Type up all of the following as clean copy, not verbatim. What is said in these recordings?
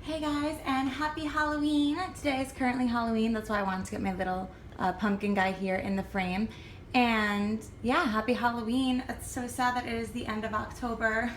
Hey guys, and happy Halloween. Today is currently Halloween, that's why I wanted to get my little pumpkin guy here in the frame. And yeah, happy Halloween. It's so sad that it is the end of October.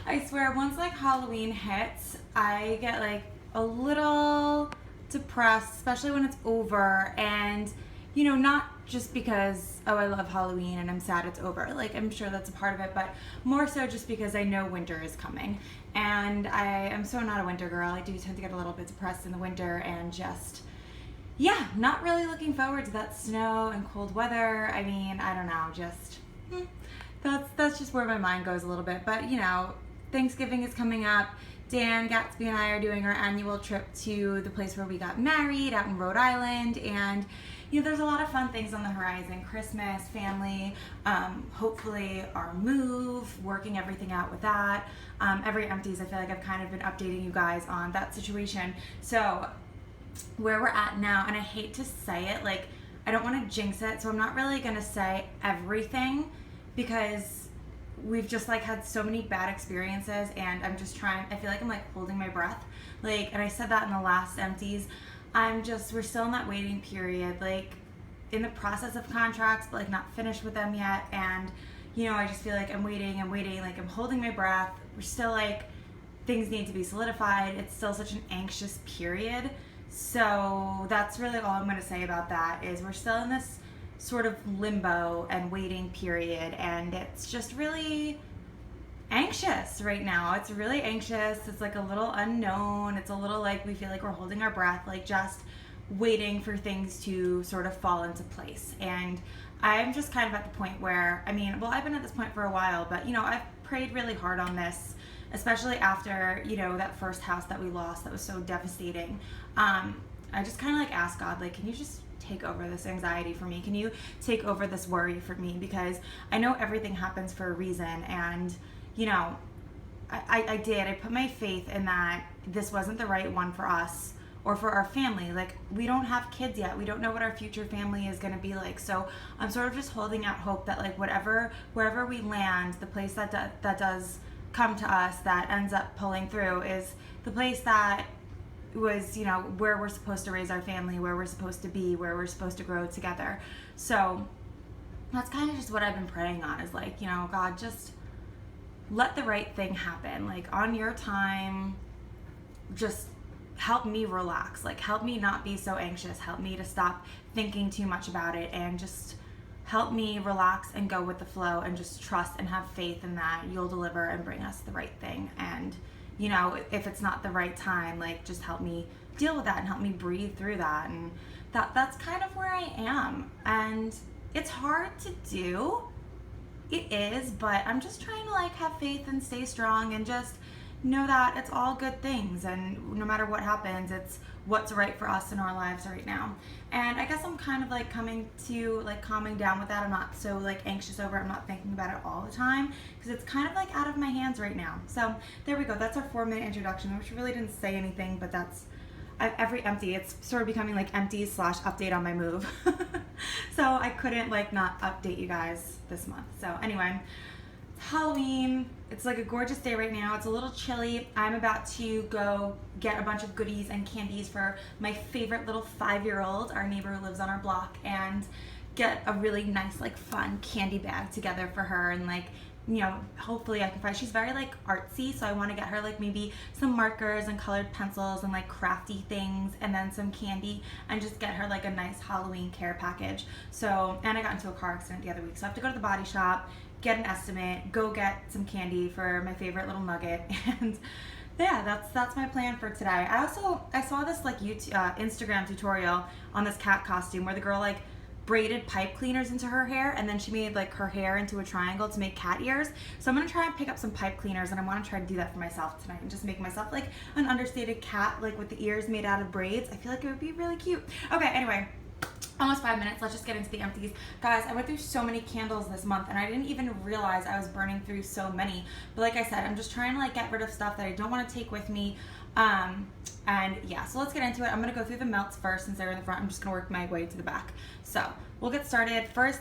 I swear, once like Halloween hits, I get like a little depressed, especially when it's over. And you know, not just because, oh, I love Halloween and I'm sad it's over. Like, I'm sure that's a part of it, but more so just because I know winter is coming. And I am so not a winter girl. I do tend to get a little bit depressed in the winter and just, yeah, not really looking forward to that snow and cold weather. I mean, I don't know, just, that's just where my mind goes a little bit. But, you know, Thanksgiving is coming up. Dan, Gatsby, and I are doing our annual trip to the place where we got married out in Rhode Island, and you know, there's a lot of fun things on the horizon. Christmas, family, hopefully our move, working everything out with that. Every Empties, I feel like I've kind of been updating you guys on that situation. So where we're at now, and I hate to say it, like, I don't want to jinx it, so I'm not really going to say everything because we've just like had so many bad experiences, and I'm just trying, I feel like I'm like holding my breath, like, and I said that in the last Empties. We're still in that waiting period, like in the process of contracts, but like not finished with them yet. And you know, I just feel like I'm waiting, like I'm holding my breath. We're still like, things need to be solidified. It's still such an anxious period. So that's really all I'm going to say about that, is we're still in this sort of limbo and waiting period, and it's just really anxious right now. It's really anxious. It's like a little unknown. It's a little like we feel like we're holding our breath, like just waiting for things to sort of fall into place. And I'm just kind of at the point where, I mean, well, I've been at this point for a while, but you know, I've prayed really hard on this, especially after, you know, that first house that we lost that was so devastating. I just kind of like asked God, like, can you just take over this anxiety for me? Can you take over this worry for me? Because I know everything happens for a reason, and you know, I put my faith in that this wasn't the right one for us or for our family. Like, we don't have kids yet. We don't know what our future family is going to be like. So I'm sort of just holding out hope that like wherever we land, the place that does come to us, that ends up pulling through, is the place that was, you know, where we're supposed to raise our family, where we're supposed to be, where we're supposed to grow together. So that's kind of just what I've been praying on, is like, you know, God, just let the right thing happen, like on your time. Just help me relax, like help me not be so anxious, help me to stop thinking too much about it, and just help me relax and go with the flow, and just trust and have faith in that you'll deliver and bring us the right thing. And you know, if it's not the right time, like just help me deal with that and help me breathe through that. And that's kind of where I am, and it's hard to do. It is, but I'm just trying to like have faith and stay strong and just know that it's all good things, and no matter what happens, it's what's right for us in our lives right now. And I guess I'm kind of like coming to like calming down with that. I'm not so like anxious over it. I'm not thinking about it all the time because it's kind of like out of my hands right now. So there we go. That's our 4-minute introduction, which really didn't say anything, but that's every empty. It's sort of becoming like Empties / update on my move. So I couldn't like not update you guys this month. So anyway, Halloween. It's like a gorgeous day right now. It's a little chilly. I'm about to go get a bunch of goodies and candies for my favorite little 5-year-old, our neighbor who lives on our block, and get a really nice like fun candy bag together for her. And like, you know, hopefully I can find, she's very like artsy, so I want to get her like maybe some markers and colored pencils and like crafty things, and then some candy, and just get her like a nice Halloween care package. So, and I got into a car accident the other week, so I have to go to the body shop, get an estimate, go get some candy for my favorite little nugget. And yeah, that's my plan for today. I saw this like YouTube, Instagram tutorial on this cat costume where the girl like braided pipe cleaners into her hair, and then she made like her hair into a triangle to make cat ears. So I'm gonna try and pick up some pipe cleaners, and I want to try to do that for myself tonight and just make myself like an understated cat, like with the ears made out of braids. I feel like it would be really cute. Okay, anyway, almost 5 minutes. Let's just get into the empties. Guys, I went through so many candles this month, and I didn't even realize I was burning through so many. But like I said, I'm just trying to like get rid of stuff that I don't want to take with me. And yeah, so let's get into it. I'm gonna go through the melts first since they're in the front. I'm just gonna work my way to the back. So we'll get started. First,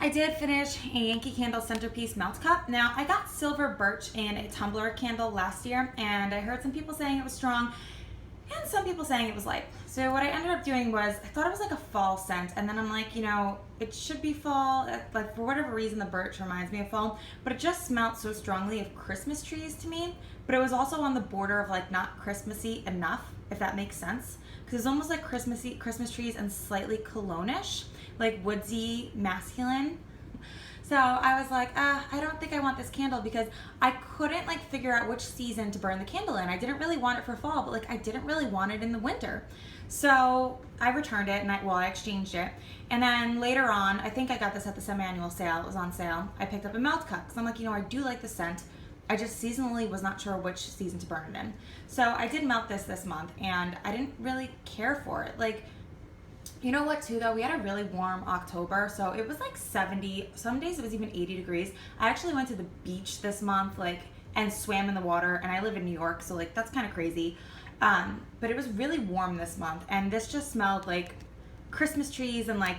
I did finish a Yankee Candle centerpiece melt cup. Now, I got silver birch in a tumbler candle last year, and I heard some people saying it was strong and some people saying it was light. So what I ended up doing was, I thought it was like a fall scent, and then I'm like, you know, it should be fall. Like, for whatever reason, the birch reminds me of fall, but it just smelled so strongly of Christmas trees to me, but it was also on the border of like not Christmassy enough, if that makes sense, because it's almost like Christmas trees and slightly cologne-ish, like woodsy, masculine. So I was like, I don't think I want this candle, because I couldn't like figure out which season to burn the candle in. I didn't really want it for fall, but like I didn't really want it in the winter. So I returned it, and I exchanged it. And then later on, I think I got this at the semi-annual sale. It was on sale. I picked up a melt cup because I'm like, you know, I do like the scent. I just seasonally was not sure which season to burn it in. So I did melt this month, and I didn't really care for it. Like, you know what too though, we had a really warm October, so it was like 70, some days it was even 80 degrees. I actually went to the beach this month, like, and swam in the water, and I live in New York, so like that's kind of crazy. But it was really warm this month, and this just smelled like Christmas trees and like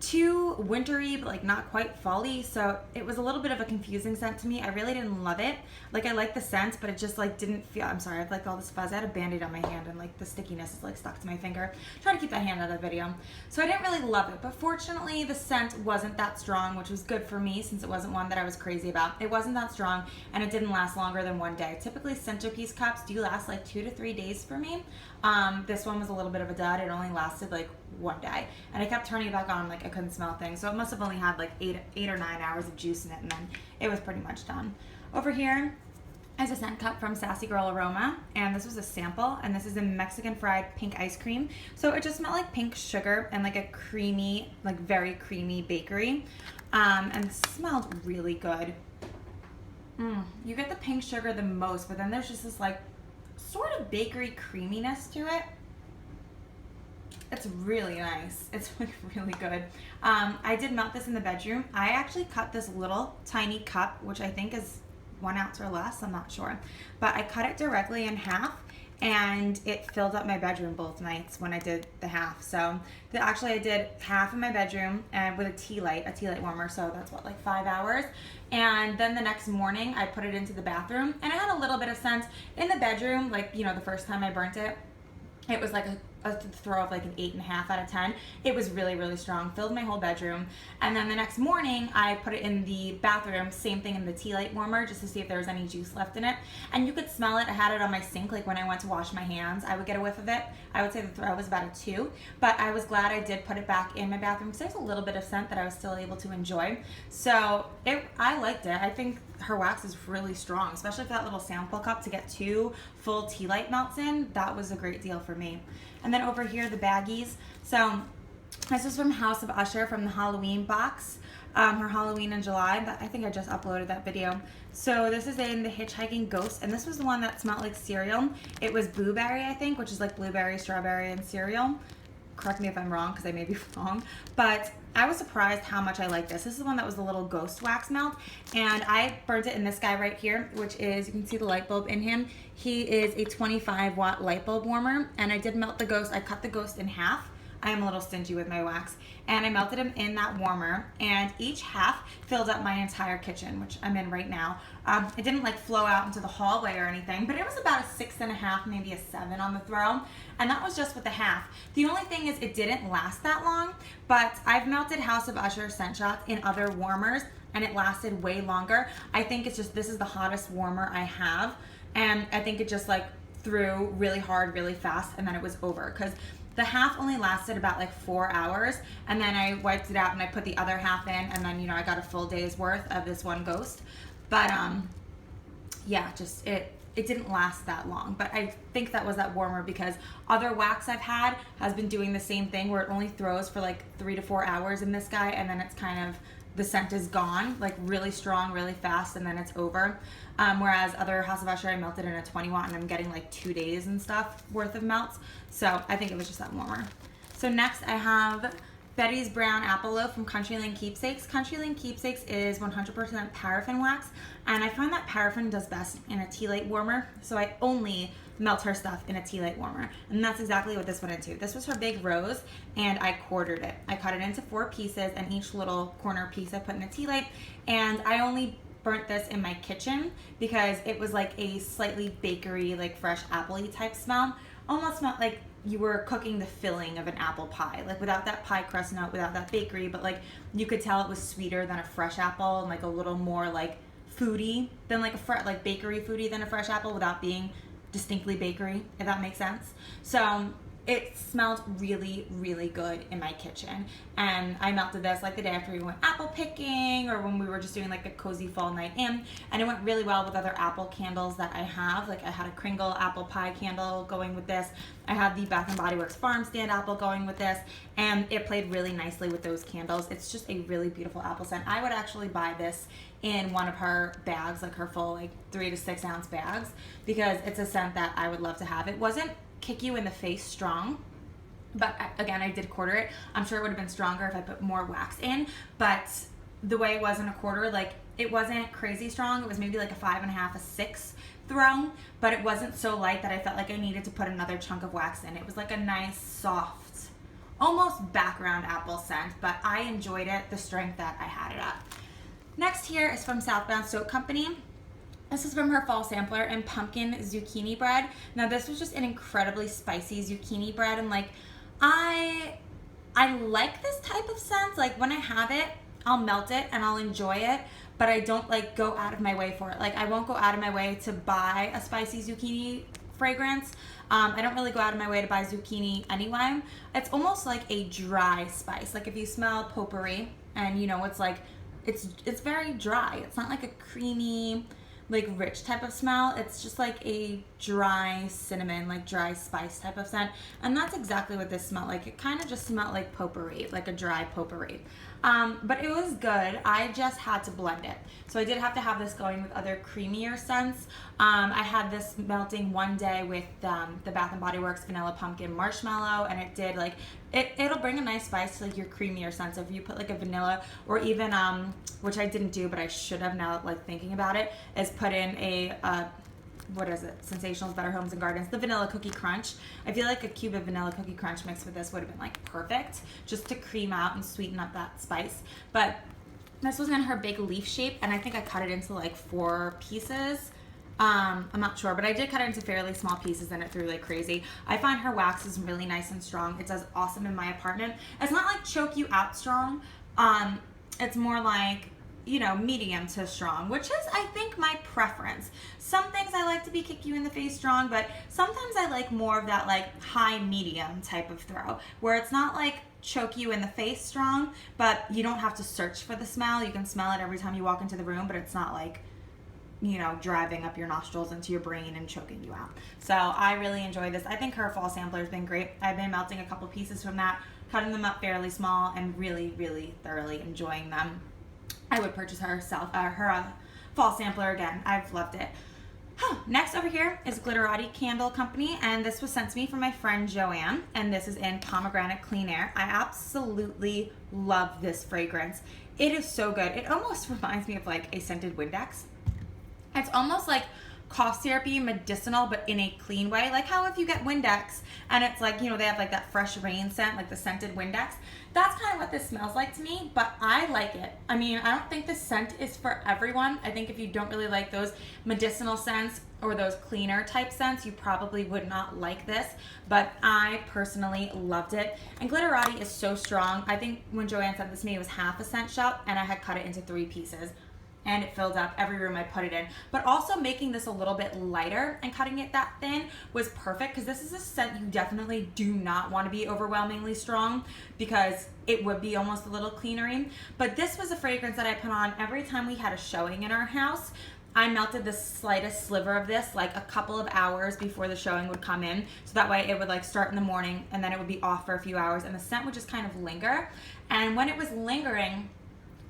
too wintry, but like not quite fall-y. So it was a little bit of a confusing scent to me. I really didn't love it. Like, I like the scent, but it just like didn't feel, I'm sorry, I have like all this fuzz. I had a band-aid on my hand, and like the stickiness is like stuck to my finger. I'm trying to keep that hand out of the video. So I didn't really love it, but fortunately the scent wasn't that strong, which was good for me since it wasn't one that I was crazy about. It wasn't that strong, and it didn't last longer than one day. Typically centerpiece cups do last like 2 to 3 days for me. This one was a little bit of a dud. It only lasted like one day, and I kept turning it back on, like I couldn't smell things, so it must have only had like 8 or 9 hours of juice in it, and then it was pretty much done. Over here is a scent cup from Sassy Girl Aroma, and this was a sample, and this is a Mexican fried pink ice cream. So it just smelled like pink sugar and like a creamy, like very creamy bakery, and it smelled really good. You get the pink sugar the most, but then there's just this like sort of bakery creaminess to it. It's really nice. It's like really good. I did melt this in the bedroom. I actually cut this little tiny cup, which I think is 1 ounce or less, I'm not sure. But I cut it directly in half, and it filled up my bedroom both nights when I did the half. So actually I did half in my bedroom and with a tea light warmer, so that's what, like 5 hours. And then the next morning I put it into the bathroom, and I had a little bit of scent in the bedroom. Like, you know, the first time I burnt it, it was like a throw of like an 8.5 out of 10. It was really, really strong, filled my whole bedroom. And then the next morning I put it in the bathroom, same thing, in the tea light warmer, just to see if there was any juice left in it. And you could smell it. I had it on my sink, like when I went to wash my hands, I would get a whiff of it. I would say the throw was about a 2, but I was glad I did put it back in my bathroom, because there's a little bit of scent that I was still able to enjoy. So I liked it. I think her wax is really strong, especially for that little sample cup to get 2 full tea light melts in. That was a great deal for me. And then over here, the baggies. So this is from House of Usher, from the Halloween box, her Halloween in July. But I think I just uploaded that video. So this is in the Hitchhiking Ghost, and this was the one that smelled like cereal. It was blueberry, I think, which is like blueberry, strawberry, and cereal. Correct me if I'm wrong, because I may be wrong, but I was surprised how much I like this. This is the one that was the little ghost wax melt, and I burnt it in this guy right here, which is, you can see the light bulb in him. He is a 25-watt light bulb warmer, and I did melt the ghost. I cut the ghost in half. I am a little stingy with my wax, and I melted him in that warmer, and each half filled up my entire kitchen, which I'm in right now. It didn't like flow out into the hallway or anything, but it was about a 6.5, maybe a 7 on the throw, and that was just with the half. The only thing is it didn't last that long, but I've melted House of Usher scent shots in other warmers, and it lasted way longer. I think it's just, this is the hottest warmer I have, and I think it just like threw really hard, really fast, and then it was over, because the half only lasted about like 4 hours, and then I wiped it out and I put the other half in, and then, you know, I got a full day's worth of this one ghost. But yeah, just it didn't last that long. But I think that was that warmer, because other wax I've had has been doing the same thing, where it only throws for like 3 to 4 hours in this guy, and then it's kind of, the scent is gone, like really strong, really fast, and then it's over. Whereas other House of Usher, I melted in a 20-watt, and I'm getting like 2 days and stuff worth of melts. So I think it was just that warmer. So next I have Betty's Brown Apple Loaf from Country Lane Keepsakes. Country Lane Keepsakes is 100% paraffin wax, and I find that paraffin does best in a tea light warmer, so I only melt her stuff in a tea light warmer, and that's exactly what this went into. This was her big rose, and I quartered it. I cut it into 4 pieces, and each little corner piece I put in a tea light, and I only burnt this in my kitchen because it was like a slightly bakery, like fresh apple-y type smell. Almost smelled like you were cooking the filling of an apple pie, like without that pie crust note, without that bakery, but like you could tell it was sweeter than a fresh apple and like a little more like foodie than like like bakery foodie than a fresh apple without being distinctly bakery, if that makes sense. So it smelled really, really good in my kitchen. And I melted this like the day after we went apple picking or when we were just doing like a cozy fall night in. And it went really well with other apple candles that I have. Like I had a Kringle apple pie candle going with this. I had the Bath & Body Works Farm Stand apple going with this. And it played really nicely with those candles. It's just a really beautiful apple scent. I would actually buy this in one of her bags, like her full like 3 to 6 ounce bags, because it's a scent that I would love to have. It wasn't kick you in the face strong, but again, I did quarter it. I'm sure it would have been stronger if I put more wax in, but the way it was in a quarter, like it wasn't crazy strong. It was maybe like a 5.5, a 6 throw, but it wasn't so light that I felt like I needed to put another chunk of wax in. It was like a nice, soft, almost background apple scent, but I enjoyed it, the strength that I had it at. Next here is from Southbound Soap Company. This is from her fall sampler in pumpkin zucchini bread. Now this was just an incredibly spicy zucchini bread, and like I like this type of scent. Like when I have it, I'll melt it and I'll enjoy it, but I don't like go out of my way for it. Like I won't go out of my way to buy a spicy zucchini fragrance. I don't really go out of my way to buy zucchini anyway. It's almost like a dry spice. Like if you smell potpourri and you know it's like it's very dry. It's not like a creamy, like rich type of smell. It's just like a dry cinnamon, like dry spice type of scent. And that's exactly what this smelled like. It kind of just smelled like potpourri, like a dry potpourri. But it was good. I just had to blend it. So I did have to have this going with other creamier scents. I had this melting one day with the Bath & Body Works Vanilla Pumpkin Marshmallow, and it did like, it'll bring a nice spice to like your creamier scents. So if you put like a vanilla or even, which I didn't do, but I should have now like thinking about it, is put in a, what is it? Sensationals, Better Homes and Gardens, the Vanilla Cookie Crunch. I feel like a cube of Vanilla Cookie Crunch mixed with this would have been like perfect, just to cream out and sweeten up that spice. But this was in her big leaf shape, and I think I cut it into like 4 pieces. I'm not sure, but I did cut it into fairly small pieces and it threw like crazy. I find her wax is really nice and strong. It does awesome in my apartment. It's not like choke you out strong. It's more like, you know, medium to strong, which is, I think, my preference. Some things I like to be kick you in the face strong, but sometimes I like more of that like high medium type of throw, where it's not like choke you in the face strong, but you don't have to search for the smell. You can smell it every time you walk into the room, but it's not like, you know, driving up your nostrils into your brain and choking you out. So I really enjoy this. I think her fall sampler has been great. I've been melting a couple pieces from that, cutting them up fairly small, and really, really thoroughly enjoying them. I would purchase her fall sampler again. I've loved it. Next over here is Glitterati Candle Company, and this was sent to me from my friend Joanne, and this is in Pomegranate Clean Air. I absolutely love this fragrance. It is so good. It almost reminds me of like a scented Windex. It's almost like cough syrupy, medicinal, but in a clean way. Like how if you get Windex and it's like, you know, they have like that fresh rain scent, like the scented Windex. That's kind of what this smells like to me, but I like it. I mean, I don't think this scent is for everyone. I think if you don't really like those medicinal scents or those cleaner type scents, you probably would not like this, but I personally loved it. And Glitterati is so strong. I think when Joanne sent this to me, it was half a scent shot, and I had cut it into 3 pieces. And it filled up every room I put it in. But also making this a little bit lighter and cutting it that thin was perfect, because this is a scent you definitely do not want to be overwhelmingly strong, because it would be almost a little cleanery. But this was a fragrance that I put on every time we had a showing in our house. I melted the slightest sliver of this like a couple of hours before the showing would come in, so that way it would like start in the morning and then it would be off for a few hours, and the scent would just kind of linger. And when it was lingering,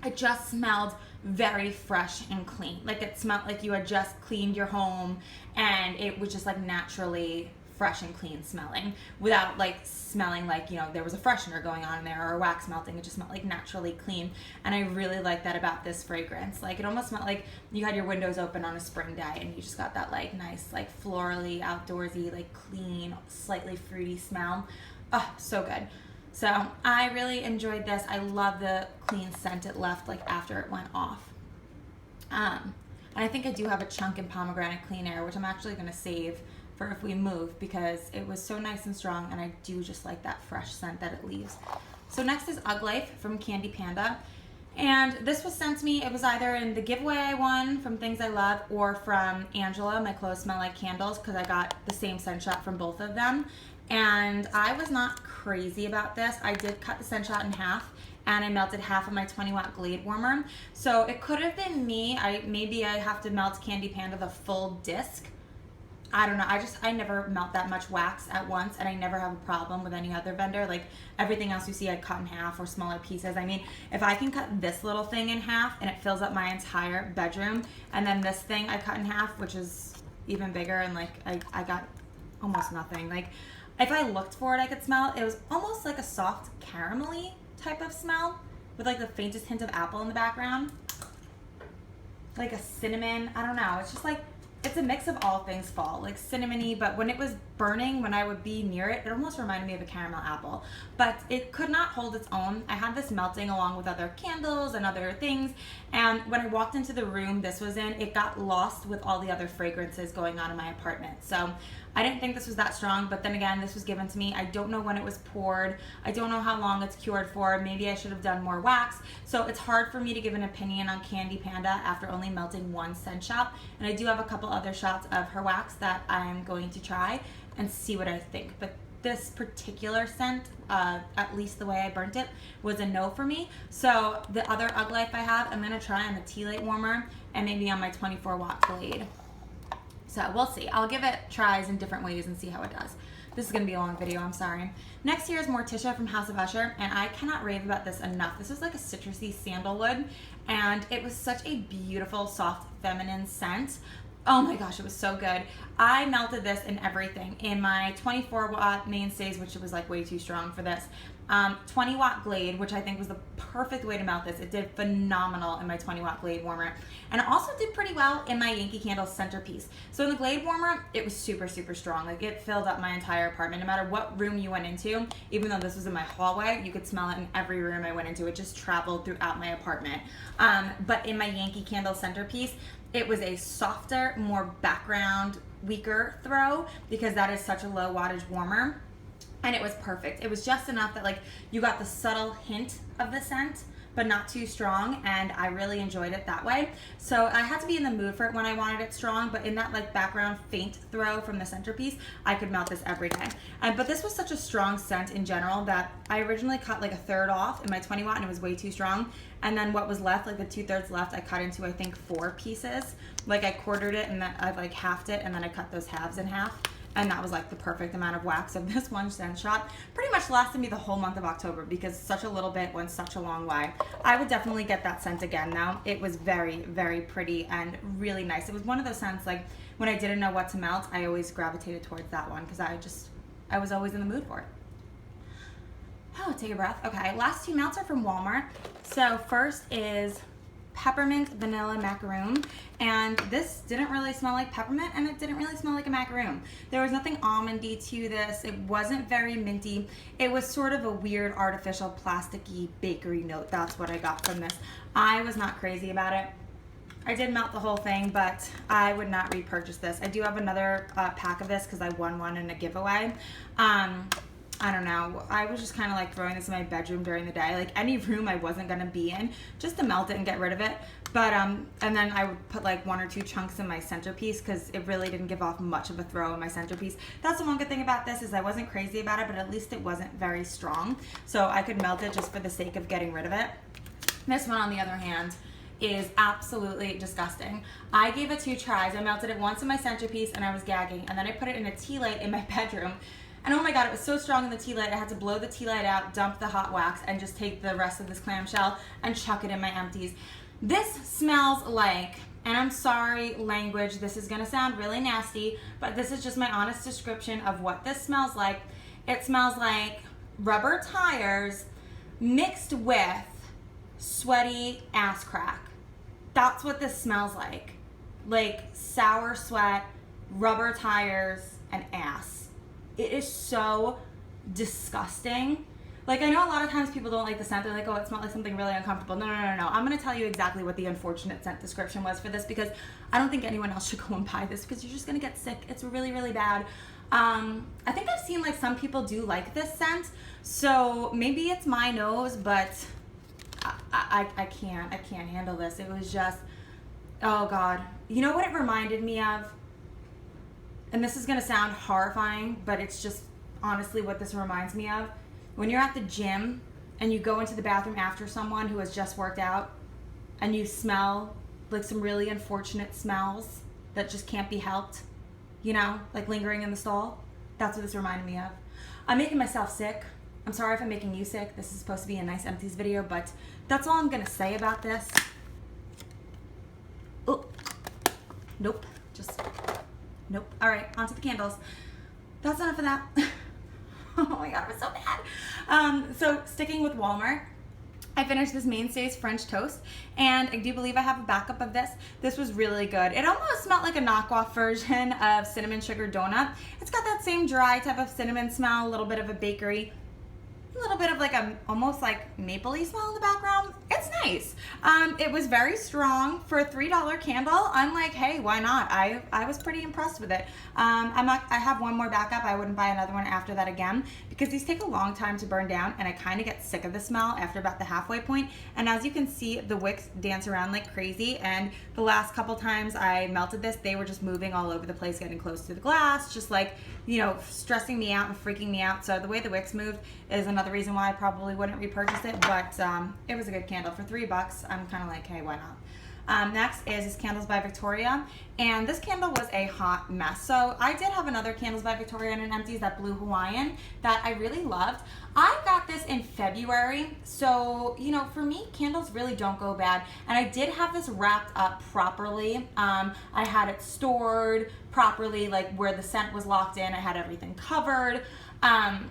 it just smelled very fresh and clean. Like it smelled like you had just cleaned your home and it was just like naturally fresh and clean smelling without like smelling like, you know, there was a freshener going on in there or a wax melting. It just smelled like naturally clean. And I really like that about this fragrance. Like it almost smelled like you had your windows open on a spring day and you just got that like nice, like florally, outdoorsy, like clean, slightly fruity smell. Oh, so good. So I really enjoyed this. I love the clean scent it left like after it went off. And I think I do have a chunk in pomegranate clean air, which I'm actually going to save for if we move because it was so nice and strong, and I do just like that fresh scent that it leaves. So next is Ugg Life from Candy Panda. And this was sent to me, it was either in the giveaway I won from Things I Love or from Angela, My Clothes Smell Like Candles, because I got the same scent shot from both of them. And I was not crazy about this. I did cut the scent shot in half, and I melted half of my 20 watt Glade warmer. So it could have been me. Maybe I have to melt Candy Panda the full disc. I don't know. I never melt that much wax at once, and I never have a problem with any other vendor. Like everything else you see I cut in half or smaller pieces. I mean, if I can cut this little thing in half and it fills up my entire bedroom, and then this thing I cut in half, which is even bigger, and like I got almost nothing. Like if I looked for it, I could smell it. It was almost like a soft caramelly type of smell with like the faintest hint of apple in the background. Like a cinnamon, I don't know. It's just like, it's a mix of all things fall, like cinnamony, but when it was burning, when I would be near it, it almost reminded me of a caramel apple. But it could not hold its own. I had this melting along with other candles and other things, and when I walked into the room this was in, it got lost with all the other fragrances going on in my apartment. So I didn't think this was that strong, but then again, this was given to me. I don't know when it was poured. I don't know how long it's cured for. Maybe I should have done more wax. So it's hard for me to give an opinion on Candy Panda after only melting one scent shot. And I do have a couple other shots of her wax that I'm going to try and see what I think. But this particular scent, at least the way I burnt it, was a no for me. So the other Ugg Life I have, I'm gonna try on the tea light warmer and maybe on my 24 watt Glade. So we'll see. I'll give it tries in different ways and see how it does. This is gonna be a long video, I'm sorry. Next here is Morticia from House of Usher, and I cannot rave about this enough. This is like a citrusy sandalwood, and it was such a beautiful, soft, feminine scent. Oh my gosh, it was so good. I melted this in everything. In my 24 watt mainstays, which was like way too strong for this. 20 watt Glade, which I think was the perfect way to melt this. It did phenomenal in my 20 watt Glade warmer. And it also did pretty well in my Yankee Candle centerpiece. So in the Glade warmer, it was super, super strong. Like it filled up my entire apartment. No matter what room you went into, even though this was in my hallway, you could smell it in every room I went into. It just traveled throughout my apartment. But in my Yankee Candle centerpiece, it was a softer, more background, weaker throw because that is such a low wattage warmer. And it was perfect. It was just enough that like you got the subtle hint of the scent, but not too strong, and I really enjoyed it that way. So I had to be in the mood for it when I wanted it strong, but in that like background faint throw from the centerpiece, I could melt this every day. But this was such a strong scent in general that I originally cut like a third off in my 20 watt and it was way too strong. And then what was left, like the 2/3 left, I cut into I think 4 pieces. Like I quartered it and then I like halved it and then I cut those halves in half. And that was like the perfect amount of wax of this one scent shot. Pretty much lasted me the whole month of October because such a little bit went such a long way. I would definitely get that scent again though. It was very, very pretty and really nice. It was one of those scents like when I didn't know what to melt, I always gravitated towards that one because I was always in the mood for it. Oh, take a breath. Okay, last 2 melts are from Walmart. So first is Peppermint Vanilla Macaroon, and this didn't really smell like peppermint and it didn't really smell like a macaroon. There was nothing almondy to this. It wasn't very minty. It was sort of a weird artificial plasticky bakery note. That's what I got from this. I was not crazy about it. I did melt the whole thing, but I would not repurchase this. I do have another pack of this because I won one in a giveaway. I don't know. I was just kind of like throwing this in my bedroom during the day, like any room I wasn't gonna be in, just to melt it and get rid of it. But and then I would put like 1 or 2 chunks in my centerpiece because it really didn't give off much of a throw in my centerpiece. That's the one good thing about this is I wasn't crazy about it, but at least it wasn't very strong, so I could melt it just for the sake of getting rid of it. This one, on the other hand, is absolutely disgusting. I gave it 2 tries. I melted it once in my centerpiece and I was gagging, and then I put it in a tea light in my bedroom. And oh my god, it was so strong in the tea light, I had to blow the tea light out, dump the hot wax, and just take the rest of this clamshell and chuck it in my empties. This smells like and I'm sorry, language, this is gonna sound really nasty, but this is just my honest description of what this smells like. It smells like rubber tires mixed with sweaty ass crack. That's what this smells like. Like sour sweat, rubber tires, and ass. It is so disgusting. Like, I know a lot of times people don't like the scent. They're like, oh, it smells like something really uncomfortable. No. I'm going to tell you exactly what the unfortunate scent description was for this, because I don't think anyone else should go and buy this, because you're just going to get sick. It's really, really bad. I think I've seen like some people do like this scent, so maybe it's my nose, but I can't handle this. It was just, oh God. You know what it reminded me of? And this is going to sound horrifying, but it's just honestly what this reminds me of. When you're at the gym and you go into the bathroom after someone who has just worked out and you smell like some really unfortunate smells that just can't be helped, you know, like lingering in the stall. That's what this reminded me of. I'm making myself sick. I'm sorry if I'm making you sick. This is supposed to be a nice Empties video, but that's all I'm going to say about this. Oh, nope. Nope. All right, on to the candles. That's enough of that. Oh my God, it was so bad. So sticking with Walmart, I finished this Mainstays French toast, and I do believe I have a backup of this. This was really good. It almost smelled like a knockoff version of cinnamon sugar donut. It's got that same dry type of cinnamon smell, a little bit of a bakery, a little bit of like a almost like mapley smell in the background. It's nice. It was very strong for a $3 candle. I'm like, hey, why not? I was pretty impressed with it. I have one more backup. I wouldn't buy another one after that again, because these take a long time to burn down, and I kind of get sick of the smell after about the halfway point. And as you can see, the wicks dance around like crazy, and the last couple times I melted this, they were just moving all over the place, getting close to the glass, just like, you know, stressing me out and freaking me out. So the way the wicks moved is another reason why I probably wouldn't repurchase it, but it was a good candle. For $3, I'm kind of like, hey, why not? Next is this Candles by Victoria, and this candle was a hot mess. So I did have another Candles by Victoria in an Empties, that Blue Hawaiian, that I really loved. I got this in February, so, you know, for me, candles really don't go bad, and I did have this wrapped up properly. I had it stored properly, like where the scent was locked in. I had everything covered, and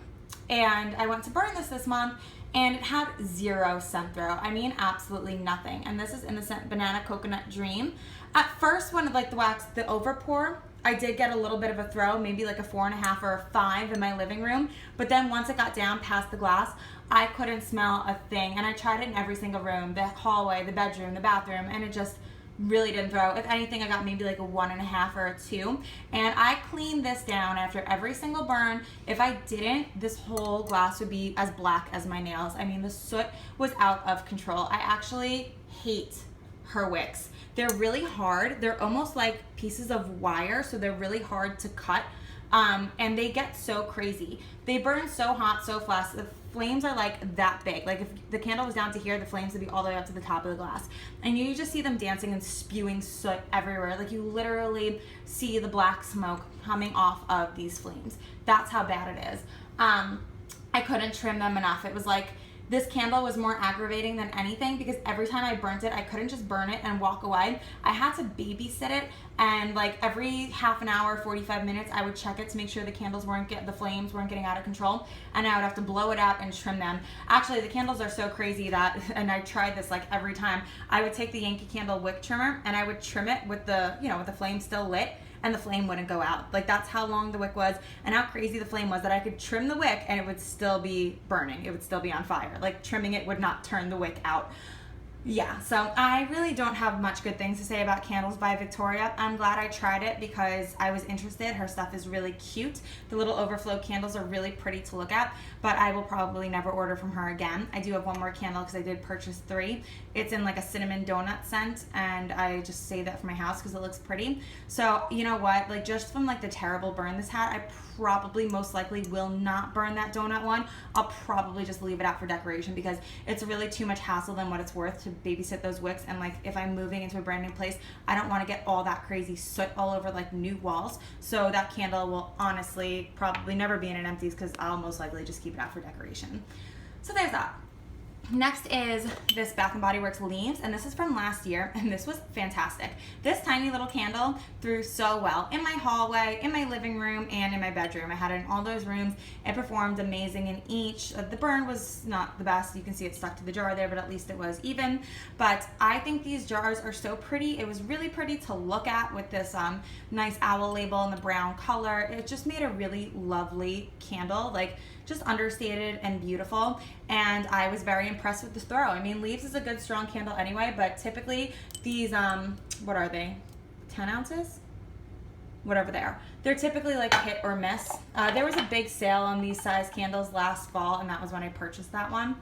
I went to burn this month, and it had 0 scent throw. I mean, absolutely nothing. And this is in the scent Banana Coconut Dream. At first, when like the wax, the overpour, I did get a little bit of a throw, maybe like a 4.5 or a 5 in my living room. But then once it got down past the glass, I couldn't smell a thing. And I tried it in every single room, the hallway, the bedroom, the bathroom, and it just really didn't throw. If anything, I got maybe like a 1.5 or a 2. And I cleaned this down after every single burn. If I didn't, this whole glass would be as black as my nails. I mean, the soot was out of control. I actually hate her wicks. They're really hard. They're almost like pieces of wire, so they're really hard to cut. And they get so crazy. They burn so hot, so fast. The flames are like that big. Like if the candle was down to here, the flames would be all the way up to the top of the glass. And you just see them dancing and spewing soot everywhere. Like you literally see the black smoke coming off of these flames. That's how bad it is. I couldn't trim them enough. It was like, this candle was more aggravating than anything, because every time I burnt it, I couldn't just burn it and walk away. I had to babysit it, and like every half an hour, 45 minutes, I would check it to make sure the candles the flames weren't getting out of control, and I would have to blow it out and trim them. Actually, the candles are so crazy that, and I tried this like every time, I would take the Yankee Candle wick trimmer and I would trim it with the, you know, with the flame still lit, and the flame wouldn't go out. Like that's how long the wick was and how crazy the flame was, that I could trim the wick and it would still be burning. It would still be on fire. Like trimming it would not turn the wick out. Yeah, so I really don't have much good things to say about Candles by Victoria. I'm glad I tried it because I was interested. Her stuff is really cute. The little overflow candles are really pretty to look at, but I will probably never order from her again. I do have one more candle because I did purchase 3. It's in like a cinnamon donut scent, and I just saved that for my house because it looks pretty. So you know what, like just from like the terrible burn this had, I probably most likely will not burn that donut one. I'll probably just leave it out for decoration because it's really too much hassle than what it's worth to babysit those wicks. And like if I'm moving into a brand new place, I don't want to get all that crazy soot all over like new walls. So that candle will honestly probably never be in an Empties because I'll most likely just keep it out for decoration. So there's that. Next is this Bath & Body Works Leaves, and this is from last year, and this was fantastic. This tiny little candle threw so well in my hallway, in my living room, and in my bedroom. I had it in all those rooms. It performed amazing in each. The burn was not the best. You can see it stuck to the jar there, but at least it was even. But I think these jars are so pretty. It was really pretty to look at with this nice owl label in the brown color. It just made a really lovely candle, like just understated and beautiful, and I was very impressed with this throw. I mean, Leaves is a good strong candle anyway, but typically these, what are they, 10 ounces? Whatever they are. They're typically like a hit or miss. There was a big sale on these size candles last fall, and that was when I purchased that one.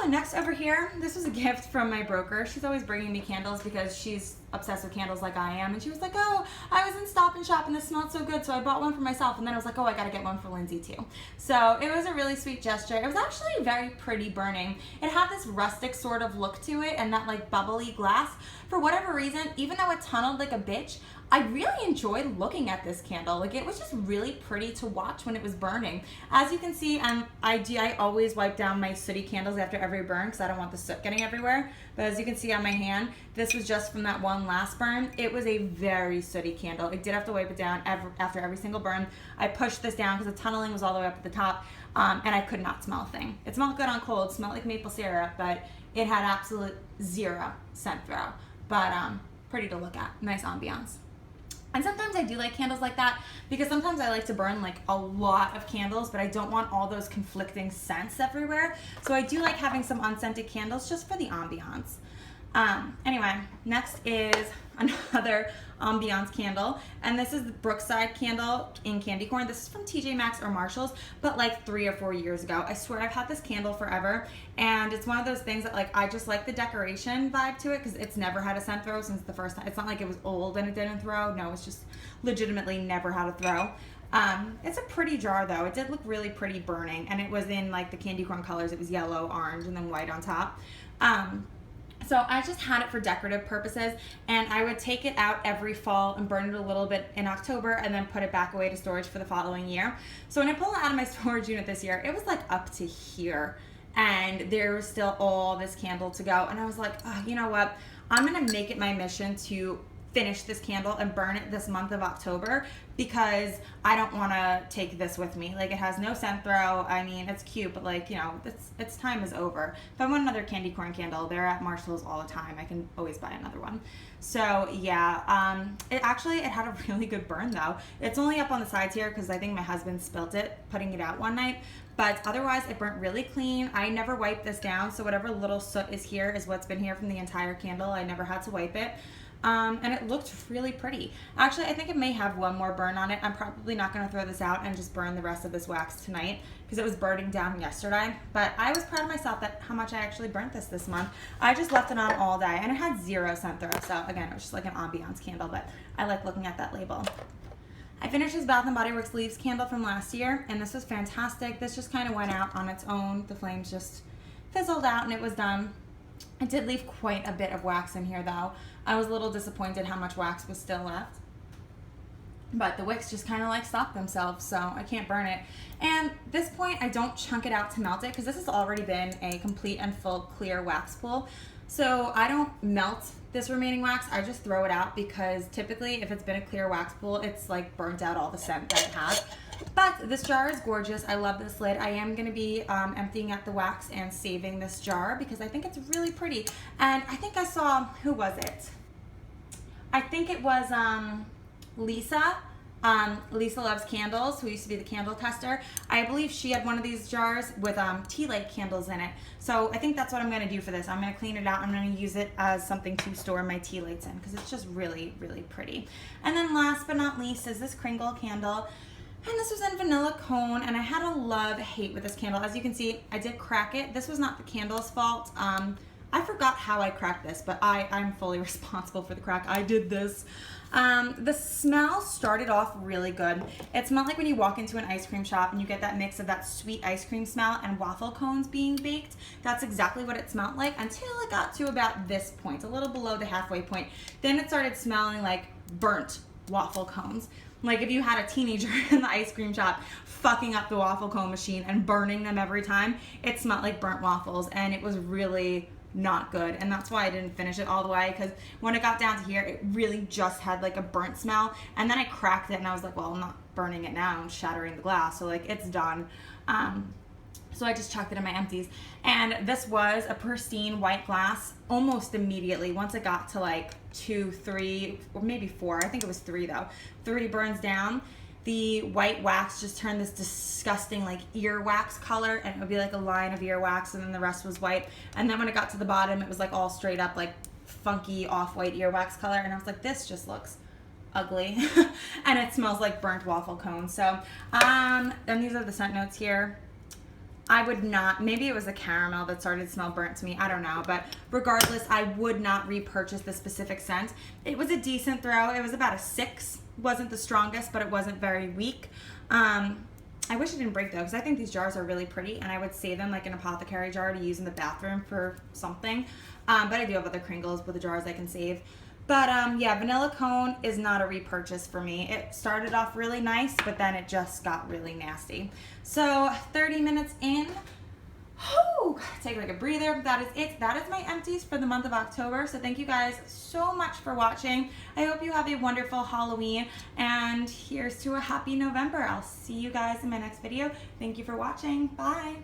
Next over here, this was a gift from my broker. She's always bringing me candles because she's obsessed with candles like I am. And she was like, oh, I was in Stop and Shop and this smelled so good, so I bought one for myself. And then I was like, oh, I gotta get one for Lindsay too. So it was a really sweet gesture. It was actually very pretty burning. It had this rustic sort of look to it and that like bubbly glass. For whatever reason, even though it tunneled like a bitch, I really enjoyed looking at this candle. Like, it was just really pretty to watch when it was burning. As you can see, I always wipe down my sooty candles after every burn because I don't want the soot getting everywhere. But as you can see on my hand, this was just from that one last burn. It was a very sooty candle. I did have to wipe it down after every single burn. I pushed this down because the tunneling was all the way up at the top, and I could not smell a thing. It smelled good on cold, smelled like maple syrup, but it had absolute zero scent throw. But pretty to look at, nice ambiance. And sometimes I do like candles like that because sometimes I like to burn like a lot of candles, but I don't want all those conflicting scents everywhere. So I do like having some unscented candles just for the ambiance. Anyway, next is another ambiance candle, and this is the Brookside candle in candy corn. This is from TJ Maxx or Marshall's, but like 3 or 4 years ago. I swear I've had this candle forever, and it's one of those things that like I just like the decoration vibe to it because it's never had a scent throw since the first time. It's not like it was old and it didn't throw. No, it's just legitimately never had a throw. It's a pretty jar though. It did look really pretty burning, and it was in like the candy corn colors. It was yellow, orange, and then white on top. So I just had it for decorative purposes, and I would take it out every fall and burn it a little bit in October and then put it back away to storage for the following year. So when I pulled it out of my storage unit this year, it was like up to here, and there was still all this candle to go. And I was like, oh, you know what? I'm gonna make it my mission to finish this candle and burn it this month of October because I don't want to take this with me. Like, it has no scent throw. I mean, it's cute, but like, you know, its time is over. If I want another candy corn candle, they're at Marshall's all the time. I can always buy another one. So yeah, it had a really good burn though. It's only up on the sides here because I think my husband spilt it putting it out one night. But otherwise, it burnt really clean. I never wiped this down, so whatever little soot is here is what's been here from the entire candle. I never had to wipe it. And it looked really pretty. Actually, I think it may have one more burn on it. I'm probably not going to throw this out and just burn the rest of this wax tonight because it was burning down yesterday. But I was proud of myself that how much I actually burnt this month. I just left it on all day, and it had zero scent throw. So again, it was just like an ambiance candle, but I like looking at that label. I finished this Bath & Body Works Leaves candle from last year, and this was fantastic. This just kind of went out on its own. The flames just fizzled out, and it was done. It did leave quite a bit of wax in here though. I was a little disappointed how much wax was still left. But the wicks just kind of like stopped themselves, so I can't burn it. And at this point, I don't chunk it out to melt it because this has already been a complete and full clear wax pool. So I don't melt this remaining wax, I just throw it out because typically if it's been a clear wax pool, it's like burnt out all the scent that it has. But this jar is gorgeous. I love this lid. I am going to be emptying out the wax and saving this jar because I think it's really pretty. And I think I saw, who was it? I think it was Lisa. Lisa Loves Candles, who used to be the candle tester. I believe she had one of these jars with tea light candles in it. So I think that's what I'm going to do for this. I'm going to clean it out. I'm going to use it as something to store my tea lights in because it's just really, really pretty. And then last but not least is this Kringle candle. And this was in vanilla cone, and I had a love-hate with this candle. As you can see, I did crack it. This was not the candle's fault. I forgot how I cracked this, but I'm fully responsible for the crack. I did this. The smell started off really good. It smelled like when you walk into an ice cream shop and you get that mix of that sweet ice cream smell and waffle cones being baked. That's exactly what it smelled like until it got to about this point, a little below the halfway point. Then it started smelling like burnt waffle cones. Like if you had a teenager in the ice cream shop fucking up the waffle cone machine and burning them every time, it smelled like burnt waffles, and it was really not good. And that's why I didn't finish it all the way, because when it got down to here, it really just had like a burnt smell. And then I cracked it and I was like, well, I'm not burning it now, I'm shattering the glass, so like it's done. So I just chucked it in my empties. And this was a pristine white glass almost immediately. Once it got to like 2, 3, or maybe 4, I think it was 3 though. 3 burns down, the white wax just turned this disgusting like earwax color, and it would be like a line of earwax, and then the rest was white. And then when it got to the bottom, it was like all straight up like funky off-white earwax color, and I was like, this just looks ugly. And it smells like burnt waffle cones. So and these are the scent notes here. I would not, maybe it was the caramel that started to smell burnt to me, I don't know, but regardless, I would not repurchase the specific scent. It was a decent throw. It was about a 6. Wasn't the strongest, but it wasn't very weak. I wish it didn't break though, because I think these jars are really pretty, and I would save them like an apothecary jar to use in the bathroom for something. But I do have other Kringles with the jars I can save. But yeah, vanilla cone is not a repurchase for me. It started off really nice, but then it just got really nasty. So 30 minutes in, take like a breather. That is it. That is my empties for the month of October. So thank you guys so much for watching. I hope you have a wonderful Halloween, and here's to a happy November. I'll see you guys in my next video. Thank you for watching. Bye.